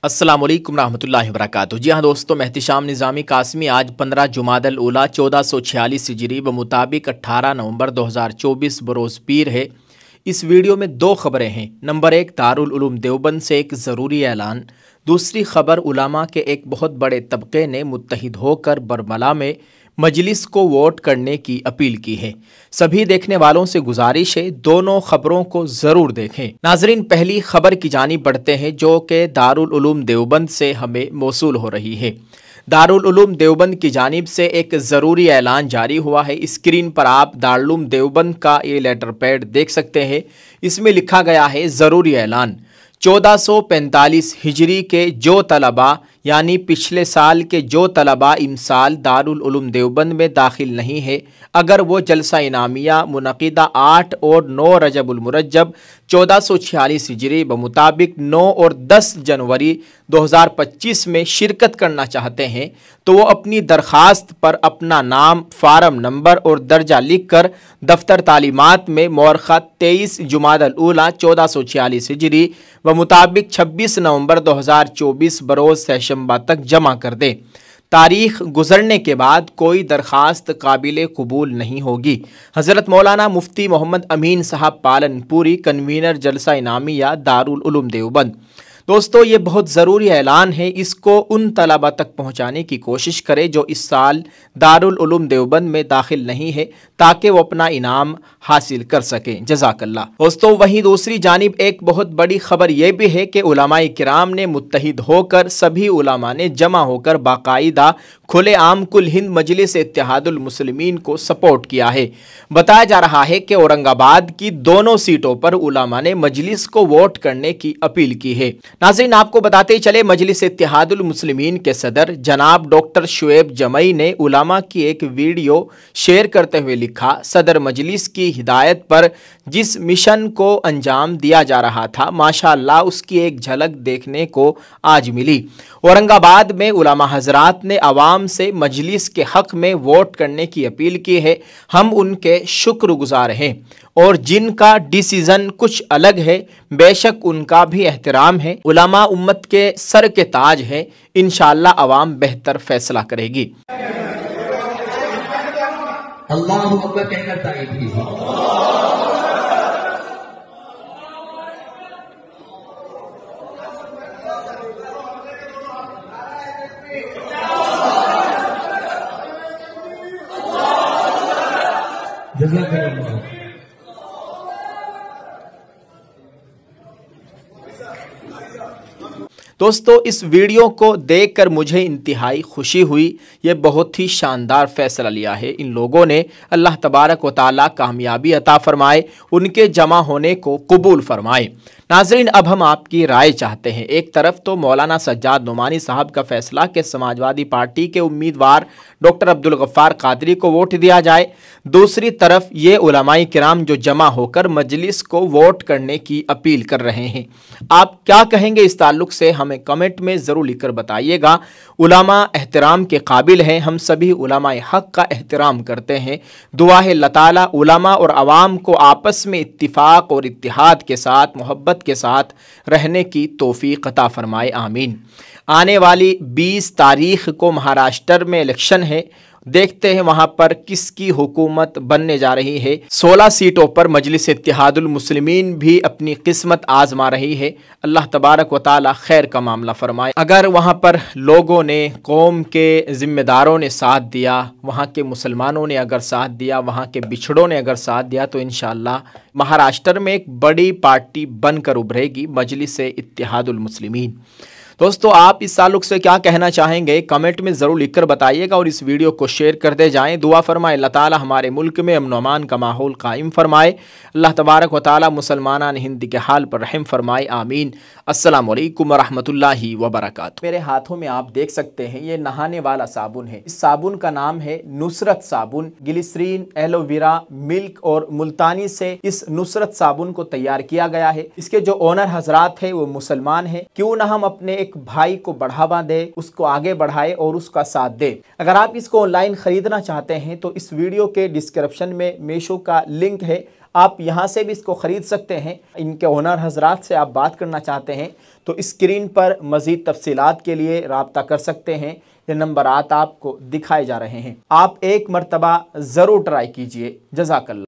अस्सलाम वालेकुम रहमतुल्लाहि व बरकातुहू। जी हाँ दोस्तों, मैं एहतिशाम निज़ामी कासमी आज 15 जुमादल उला 1446 हिजरी व मुताबिक 18 नवंबर 2024 बरोज़ पीर है। इस वीडियो में दो ख़बरें हैं। नंबर एक, दारुल उलूम देवबंद से एक ज़रूरी ऐलान। दूसरी ख़बर, उलामा के एक बहुत बड़े तबके ने मुत्तहिद होकर बरमला में मजलिस को वोट करने की अपील की है। सभी देखने वालों से गुजारिश है दोनों खबरों को ज़रूर देखें। नाजरीन, पहली खबर की जानिब बढ़ते हैं जो कि दारुल उलूम देवबंद से हमें मौसूल हो रही है। दारुल उलूम देवबंद की जानिब से एक ज़रूरी ऐलान जारी हुआ है। स्क्रीन पर आप दारुल उलूम देवबंद का ये लेटर पैड देख सकते हैं। इसमें लिखा गया है ज़रूरी ऐलान। 1445 हिजरी के जो तलबा यानी पिछले साल के जो तलबा इमसाल दारुल उलूम देवबंद में दाखिल नहीं है, अगर वो जलसा इनामिया मुनक़िदा 8 और 9 रजबुल मुरज्जब 1446 हिजरी बमुताबिक 9 और 10 जनवरी 2025 में शिरकत करना चाहते हैं तो वो अपनी दरख्वास्त पर अपना नाम, फारम नंबर और दर्जा लिखकर दफ्तर तालीमात में मौरख़ा 23 जुमादल उला 1446 हिजरी व मुताबिक 26 नवंबर 2024 बरोज़ सेशंबा तक जमा कर दे। तारीख गुजरने के बाद कोई दरख्वास्त काबिल कबूल नहीं होगी। हज़रत मौलाना मुफ्ती मोहम्मद अमीन साहब पालनपुरी, कन्वीनर जलसा इनामिया दारुल उलूम देवबंद। दोस्तों, ये बहुत ज़रूरी ऐलान है, इसको उन तलबा तक पहुँचाने की कोशिश करें जो इस साल दारुल उलूम देवबंद में दाखिल नहीं है, ताकि वो अपना इनाम हासिल कर सकें। जज़ाकल्लाह। दोस्तों, वहीं दूसरी जानिब एक बहुत बड़ी ख़बर यह भी है कि उलमाए किराम ने मुत्तहिद होकर सभी उलमा ने जमा होकर बाकायदा खुले आम कुल हिंद मजलिस इत्तेहादुल मुस्लिमीन को सपोर्ट किया है। बताया जा रहा है कि औरंगाबाद की दोनों सीटों पर उलमा ने मजलिस को वोट करने की अपील की है। नाज़रीन, आपको बताते चले मजलिस इत्तेहादुल मुस्लिमीन के सदर जनाब डॉक्टर शुएब जमई ने उलमा की एक वीडियो शेयर करते हुए लिखा, सदर मजलिस की हिदायत पर जिस मिशन को अंजाम दिया जा रहा था, माशाअल्लाह उसकी एक झलक देखने को आज मिली। औरंगाबाद में उलमा हजरात ने अवाम से मजलिस के हक़ में वोट करने की अपील की है। हम उनके शुक्रगुजार हैं और जिनका डिसीज़न कुछ अलग है, बेशक उनका भी एहतराम है। उलमा उम्मत के सर के ताज हैं, इंशाअल्लाह अवाम बेहतर फैसला करेगी। अल्लाहु अकबर कहकर तारीफ कीजिए। जज़ाकल्लाह। दोस्तों, इस वीडियो को देखकर मुझे इंतहाई खुशी हुई। ये बहुत ही शानदार फ़ैसला लिया है इन लोगों ने। अल्लाह तबारक व तआला कामयाबी अता फ़रमाए, उनके जमा होने को कबूल फ़रमाए। नाज़रीन, अब हम आपकी राय चाहते हैं। एक तरफ तो मौलाना सज्जाद नोमानी साहब का फ़ैसला कि समाजवादी पार्टी के उम्मीदवार डॉक्टर अब्दुल गफ्फार कादरी को वोट दिया जाए, दूसरी तरफ ये उलमाए किराम जो जमा होकर मजलिस को वोट करने की अपील कर रहे हैं। आप क्या कहेंगे इस ताल्लुक़ से, हमें कमेंट में ज़रूर लिखकर बताइएगा। उलमा एहतराम के काबिल हैं, हम सभी उलमाए हक़ का एहतराम करते हैं। दुआ है अल्लाह ताला उलमा और आवाम को आपस में इत्तिफ़ाक़ और इत्तिहाद के साथ, मोहब्बत के साथ रहने की तौफ़ीक़ अता फ़रमाए, आमीन। आने वाली 20 तारीख़ को महाराष्ट्र में इलेक्शन है। देखते हैं वहाँ पर किसकी हुकूमत बनने जा रही है। 16 सीटों पर मजलिस इत्तेहादुल मुस्लिमीन भी अपनी किस्मत आजमा रही है। अल्लाह तबारक व तआला खैर का मामला फरमाए। अगर वहाँ पर लोगों ने, कौम के ज़िम्मेदारों ने साथ दिया, वहाँ के मुसलमानों ने अगर साथ दिया, वहाँ के बिछड़ों ने अगर साथ दिया, तो इंशाअल्लाह महाराष्ट्र में एक बड़ी पार्टी बनकर उभरेगी मजलिस इत्तेहादुल मुस्लिमीन। दोस्तों, आप इस ताल्लुक़ से क्या कहना चाहेंगे, कमेंट में ज़रूर लिखकर बताइएगा और इस वीडियो को शेयर करते जाएं। दुआ फरमाए अल्लाह ताला हमारे मुल्क में अमन अमान का माहौल कायम फरमाए। अल्लाह तबारक व तआला मुसलमानान हिंद के हाल पर रहम फरमाए, आमीन। अस्सलामु अलैकुम रहमतुल्लाहि व बरकातुहू। मेरे हाथों में आप देख सकते हैं ये नहाने वाला साबुन है। इस साबुन का नाम है नुसरत साबुन। ग्लिसरीन, एलोवेरा, मिल्क और मुल्तानी से इस नुसरत साबुन को तैयार किया गया है। इसके जो ओनर हजरात है वो मुसलमान है। क्यों ना हम अपने एक भाई को बढ़ावा दे, उसको आगे बढ़ाए और उसका साथ दे। अगर आप इसको ऑनलाइन खरीदना चाहते हैं तो इस वीडियो के डिस्क्रिप्शन में मीशो का लिंक है, आप यहाँ से भी इसको ख़रीद सकते हैं। इनके ओनर हजरात से आप बात करना चाहते हैं तो स्क्रीन पर मज़ीद तफसीलात के लिए राब्ता कर सकते हैं। ये नंबरात आपको दिखाए जा रहे हैं, आप एक मरतबा ज़रूर ट्राई कीजिए। जज़ाकल्लाह।